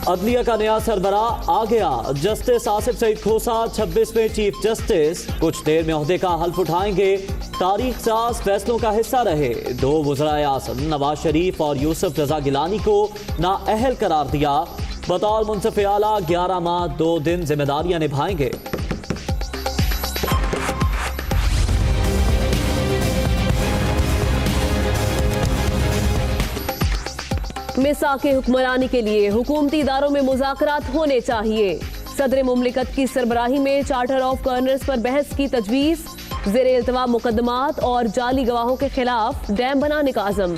अदलिया का नया सरबरा आ गया। जस्टिस आसिफ सईद खोसा 26वें चीफ जस्टिस कुछ देर में ओहदे का हल्फ उठाएंगे। तारीख साज फैसलों का हिस्सा रहे दो वज़राए आज़म नवाज शरीफ और यूसुफ रजा गिलानी को नाअहल करार दिया। बतौर मुंसिफ आला 11 माह 2 दिन जिम्मेदारियां निभाएंगे। मिसाके हुक्मरानी के लिए हुकूमती इदारों में मुज़ाकरात होने चाहिए। सदर मुमलिकत की सरबराही में चार्टर ऑफ गवर्नर्स पर बहस की तजवीज़। ज़ेरे इल्तवा मुकदमात और जाली गवाहों के खिलाफ डैम बनाने का अज़म।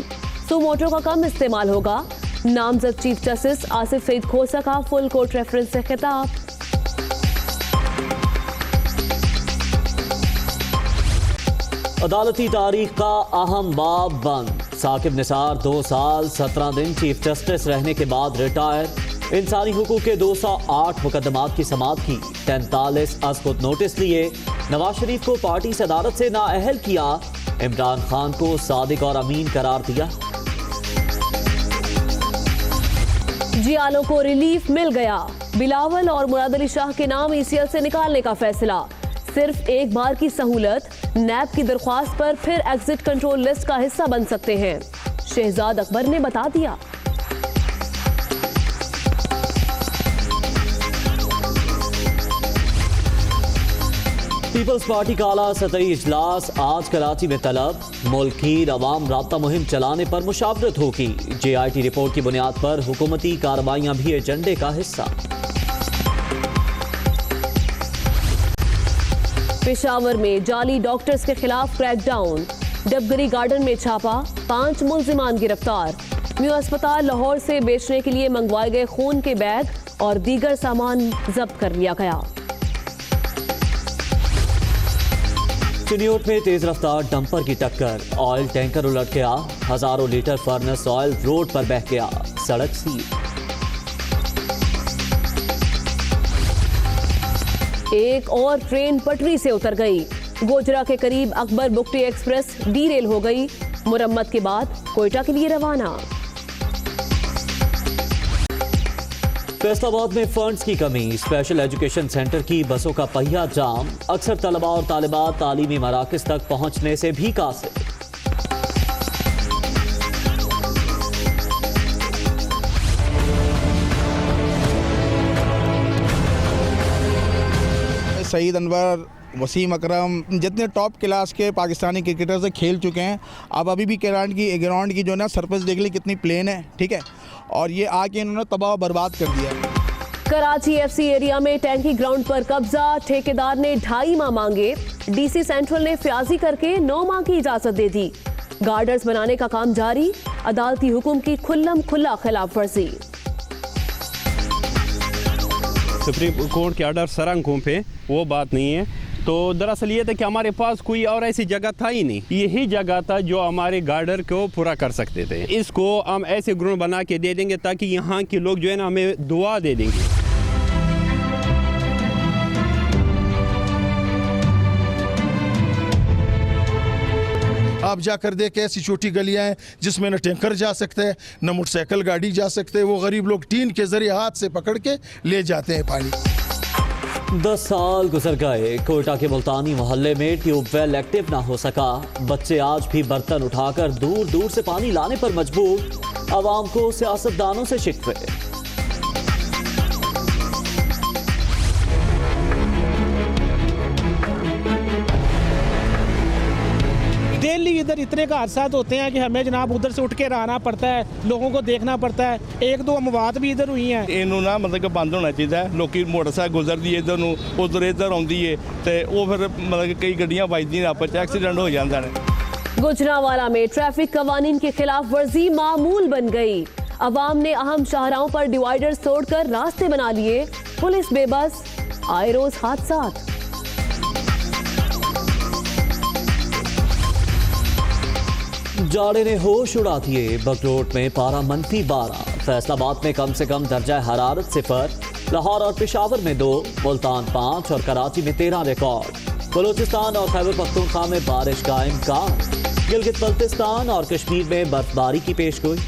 सुमोटो का कम इस्तेमाल होगा। नामजद चीफ जस्टिस आसिफ सईद खोसा का फुल कोर्ट रेफरेंस से खिताब। अदालती तारीख का अहम बाब बंद। साकिब निसार 2 साल 17 दिन चीफ जस्टिस रहने के बाद रिटायर। इंसानी हुकूक के 208 मुकदमात की समाअत की। 43 अज़खुद नोटिस लिए। नवाज शरीफ को पार्टी सदारत से नाअहल किया। इमरान खान को सादिक और अमीन करार दिया। जियालों को रिलीफ मिल गया। बिलावल और मुराद अली शाह के नाम ECL से निकालने का फैसला। सिर्फ एक बार की सहूलत। नैब की दरख्वास्त पर फिर एग्जिट कंट्रोल लिस्ट का हिस्सा बन सकते हैं। शहजाद अकबर ने बता दिया। पीपल्स पार्टी का आला सतही इजलास आज कराची में तलब। मुल्की अवाम राब्ता मुहिम चलाने पर मुशावरत होगी। JIT रिपोर्ट की बुनियाद पर हुकूमती कार्रवाइयां भी एजेंडे का हिस्सा। पेशावर में जाली डॉक्टर्स के खिलाफ क्रैकडाउन। डबगरी गार्डन में छापा। 5 मुल्जिमान गिरफ्तार। न्यू अस्पताल लाहौर से बेचने के लिए मंगवाए गए खून के बैग और दीगर सामान जब्त कर लिया गया। चिन्योट में तेज रफ्तार डंपर की टक्कर। ऑयल टैंकर उलट गया। हजारों लीटर फर्नेस ऑयल रोड पर बह गया। सड़क सील। एक और ट्रेन पटरी से उतर गई। गोजरा के करीब अकबर बुकटी एक्सप्रेस डीरेल हो गई। मुरम्मत के बाद कोयटा के लिए रवाना। फैसलाबाद में फंड्स की कमी। स्पेशल एजुकेशन सेंटर की बसों का पहिया जाम। अक्सर तलबा और तालिबात तालीमी मराकज तक पहुंचने से भी कासिर। सईद अनवर, वसीम अकरम जितने टॉप क्लास के पाकिस्तानी क्रिकेटर्स खेल चुके हैं। अब अभी भी ग्राउंड की जो ना सरफेस देख ली कितनी प्लेन है, ठीक है, और ये आके इन्होंने तबाह बर्बाद कर दिया। कराची FC एरिया में टैंकी ग्राउंड पर कब्जा। ठेकेदार ने 2.5 माह मांगे। DC सेंट्रल ने फ्याजी करके 9 माह की इजाजत दे दी। गार्डर्स बनाने का काम जारी। अदालती हुक्म की खुल्लम खुल्ला खिलाफ वर्जी। सुप्रीम कोर्ट के ऑर्डर सर आंखों पे वो बात नहीं है। तो दरअसल ये था कि हमारे पास कोई और ऐसी जगह था ही नहीं। यही जगह था जो हमारे गार्डर को पूरा कर सकते थे। इसको हम ऐसे ग्राउंड बना के दे देंगे ताकि यहाँ के लोग जो है ना हमें दुआ दे देंगे। आप जाकर देखें ऐसी छोटी गलियां हैं जिसमें न टैंकर जा सकते हैं न मोटरसाइकिल गाड़ी जा सकते हैं। वो गरीब लोग टीन के जरिए हाथ से पकड़ के ले जाते हैं पानी। 10 साल गुजर गए। कोयटा के मुल्तानी मोहल्ले में ट्यूबवेल एक्टिव ना हो सका। बच्चे आज भी बर्तन उठाकर दूर दूर से पानी लाने पर मजबूर। आवाम को सियासतदानों से शिकवे। डेली इधर इतने का हादसात होते हैं कि हमें जनाब उधर से उठ के आना पड़ता है, लोगों को देखना पड़ता है। 1-2 अमवात भी इधर हुई हैं। ਇਹਨੂੰ ਨਾ ਮਤਲਬ ਕਿ ਬੰਦ ਹੋਣਾ ਚਾਹੀਦਾ ਹੈ। ਲੋਕੀ ਮੋਟਰਸਾਈਕਲ ਗੁਜ਼ਰਦੀ ਇਧਰ ਨੂੰ ਉਧਰ ਇੱਧਰ ਆਉਂਦੀ ਏ ਤੇ ਉਹ ਫਿਰ ਮਤਲਬ ਕਿ ਕਈ ਗੱਡੀਆਂ ਵੱਜਦੀਆਂ ਆਪਸ 'ਚ ਐਕਸੀਡੈਂਟ ਹੋ ਜਾਂਦੇ ਨੇ। गुजरांवाला में ट्रैफिक कवानीन की खिलाफ वर्जी मामूल बन गई। अवाम ने अहम शाहराहों पर डिवाइडर्स तोड़कर रास्ते बना लिए। पुलिस बेबस। आए रोज हादसात। जाड़े ने होश उड़ा दिए। बगलोट में पारा -12। फैसलाबाद में कम से कम दर्जा हरारत 0। लाहौर और पेशावर में 2, मुल्तान 5 और कराची में 13 रिकॉर्ड। बलूचिस्तान और खैबर पख्तूनख्वा में बारिश कायम का। गिलगित बल्तिस्तान और कश्मीर में बर्फबारी की पेशगोई।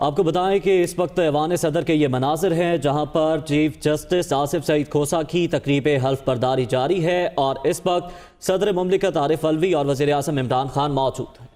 आपको बताएं कि इस वक्त ऐवान सदर के ये मनाजिर हैं जहां पर चीफ जस्टिस आसिफ सईद खोसा की तकरीब हल्फ बर्दारी जारी है और इस वक्त सदर मुमलिकत आरिफ अलवी और वज़ीर आज़म इमरान खान मौजूद हैं।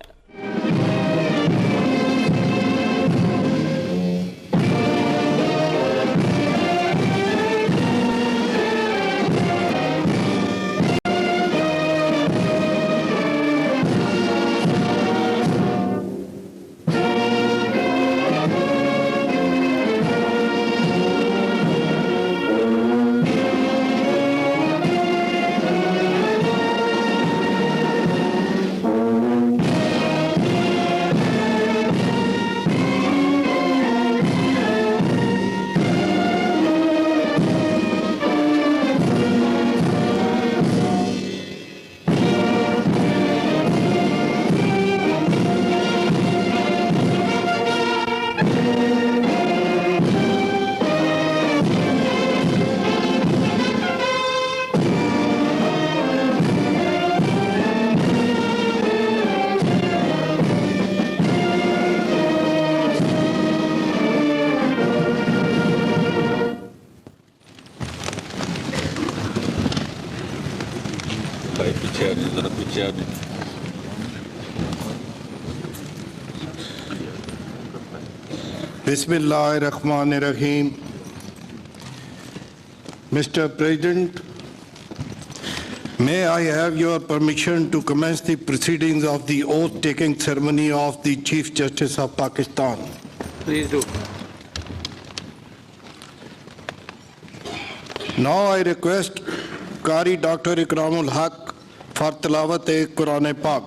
Bismillahirrahmanirrahim. Mr. President, may I have your permission to commence the proceedings of the oath-taking ceremony of the Chief Justice of Pakistan? Please do. Now I request Qari Dr. Ikramul Haq for Tilawat-e-Quran Pak.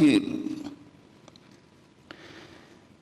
आखिर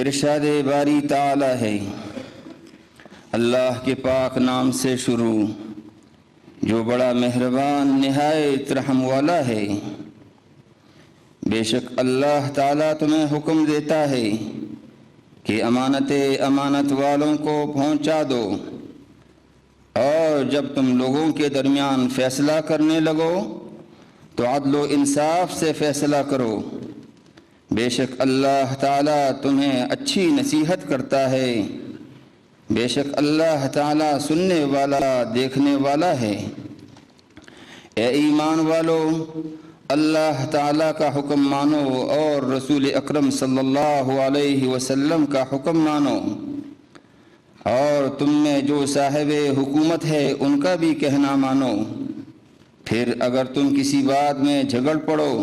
इरशाद बारी ताला है, अल्लाह के पाक नाम से शुरू जो बड़ा मेहरबान निहायत रहम वाला है। बेशक अल्लाह ताला तुम्हें हुक्म देता है कि अमानत वालों को पहुंचा दो, और जब तुम लोगों के दरमियान फैसला करने लगो तो अदल इंसाफ से फैसला करो। बेशक अल्लाह ताला तुम्हें अच्छी नसीहत करता है। बेशक अल्लाह ताला सुनने वाला देखने वाला है। ए ईमान वालो, अल्लाह ताला का हुक्म मानो और रसूल अकरम सल्लल्लाहु अलैहि वसल्लम का हुक्म मानो, और तुम में जो साहिब हुकूमत है उनका भी कहना मानो। फिर अगर तुम किसी बात में झगड़ पड़ो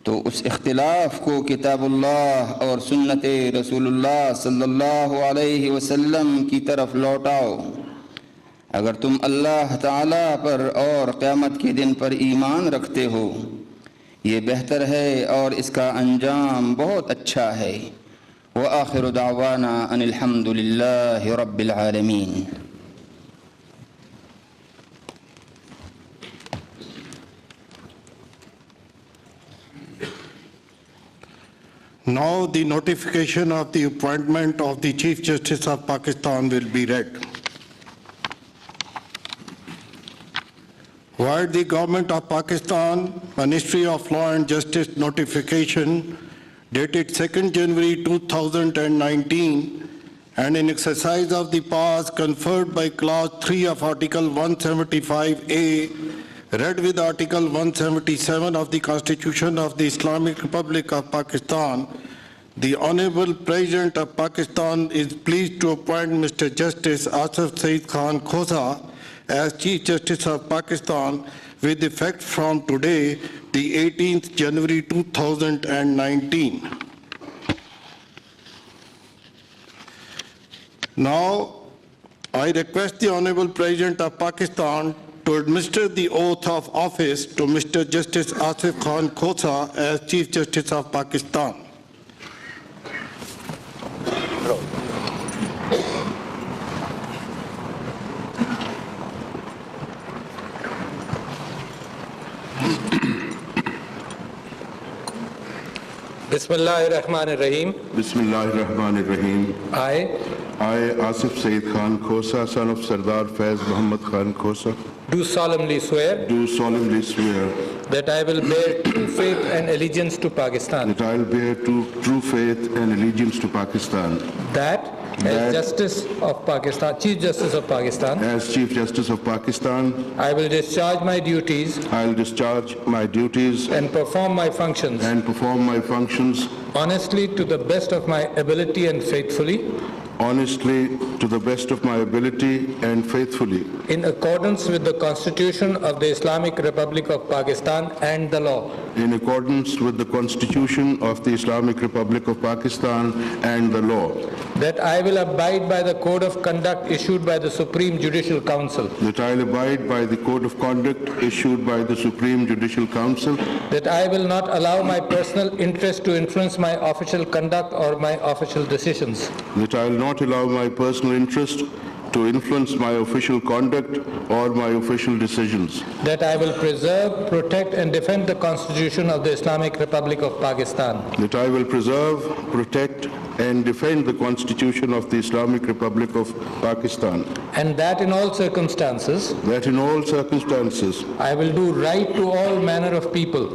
तो उस इख्तिलाफ को किताबुल्लाह और सुन्नत रसूलुल्लाह सल्लल्लाहु अलैहि वसल्लम की तरफ लौटाओ। अगर तुम अल्लाह ताला पर और क़यामत के दिन पर ईमान रखते हो, ये बेहतर है और इसका अंजाम बहुत अच्छा है। व आखिरु दावाना अनिल हम्दुलिल्लाहि रब्बिल आलमीन। Now the notification of the appointment of the Chief Justice of Pakistan will be read. While the Government of Pakistan, Ministry of Law and Justice notification dated 2nd January 2019 and in exercise of the powers conferred by Clause 3 of Article 175A, read with Article 177 of the Constitution of the Islamic Republic of Pakistan, the Honorable President of Pakistan is pleased to appoint Mr. Justice Asif Saeed Khan Khosa as Chief Justice of Pakistan with effect from today, the 18th January 2019. Now, I request the Honorable President of Pakistan to administer the oath of office to Mr. Justice Asif Khan Khosa as Chief Justice of Pakistan. Bismillahirrahmanirrahim. Bismillahirrahmanirrahim. I, Asif Saeed Khan Khosa, son of Sardar Faiz Muhammad Khan Khosa, do solemnly swear that I will bear true faith and allegiance to Pakistan, I will bear true faith and allegiance to Pakistan, that as Justice of Pakistan, Chief Justice of Pakistan, as Chief Justice of Pakistan, I will discharge my duties and perform my functions honestly to the best of my ability and faithfully, in accordance with the Constitution of the Islamic Republic of Pakistan and the law. In accordance with the Constitution of the Islamic Republic of Pakistan and the law. That I will abide by the Code of Conduct issued by the Supreme Judicial Council. That I will abide by the Code of Conduct issued by the Supreme Judicial Council. That I will not allow my personal interest to influence my official conduct or my official decisions. That I will not allow my personal interest to influence my official conduct or my official decisions. That I will preserve, protect and defend the Constitution of the Islamic Republic of Pakistan. That I will preserve, protect and defend the Constitution of the Islamic Republic of Pakistan. And that in all circumstances, I will do right to all manner of people.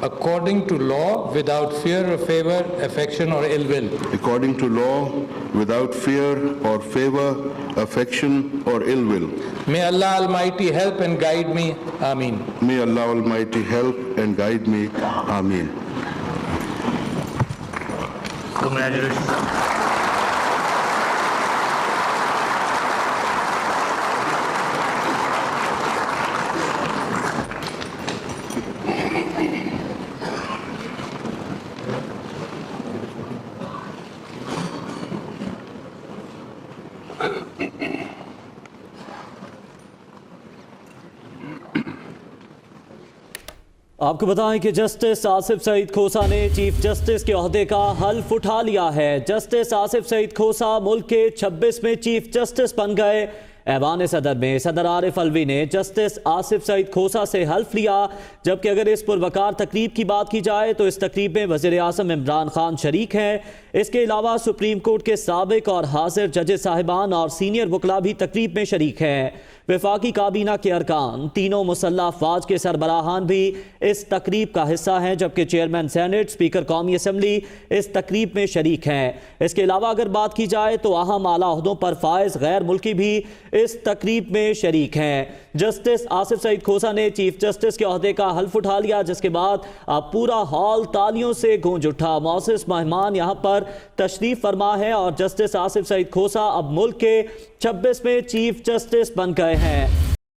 According to law, without fear or favor, affection or ill will. According to law, without fear or favor, affection or ill will. May Allah Almighty help and guide me. Ameen. May Allah Almighty help and guide me. Ameen. Congratulations. आपको बताएं कि justice Asif Saeed खोसा ने chief justice के ओहदे का हल्फ उठा लिया है। जस्टिस आसिफ सईद खोसा मुल्क के 26वें चीफ जस्टिस बन गए। ऐवान सदर में सदर आरिफ अलवी ने जस्टिस आसिफ सईद खोसा से हल्फ लिया। जबकि अगर इस पुरवकार तकरीब की बात की जाए तो इस तकरीब में वज़ीर आज़म इमरान खान शरीक हैं। इसके अलावा सुप्रीम कोर्ट के साबिक और हाजिर जजेस साहिबान और सीनियर वकला भी तकरीब में शरीक हैं। वफाकी काबीना के अरकान, तीनों मुसल्लह अफवाज के सरबराहान भी इस तकरीब का हिस्सा हैं, जबकि चेयरमैन सेनेट, स्पीकर कौमी असम्बली इस तकरीब में शरीक हैं। इसके अलावा अगर बात की जाए तो अहम आला ओहदों पर फायज गैर मुल्की भी इस तकरीब में शरीक हैं। जस्टिस आसिफ सईद खोसा ने चीफ जस्टिस के ओहदे का हल्फ उठा लिया, जिसके बाद अब पूरा हॉल तालियों से गूंज उठा। मौसिस मेहमान यहाँ पर तशरीफ फरमा है और जस्टिस आसिफ सईद खोसा अब मुल्क के 26वें चीफ जस्टिस बन गए हैं।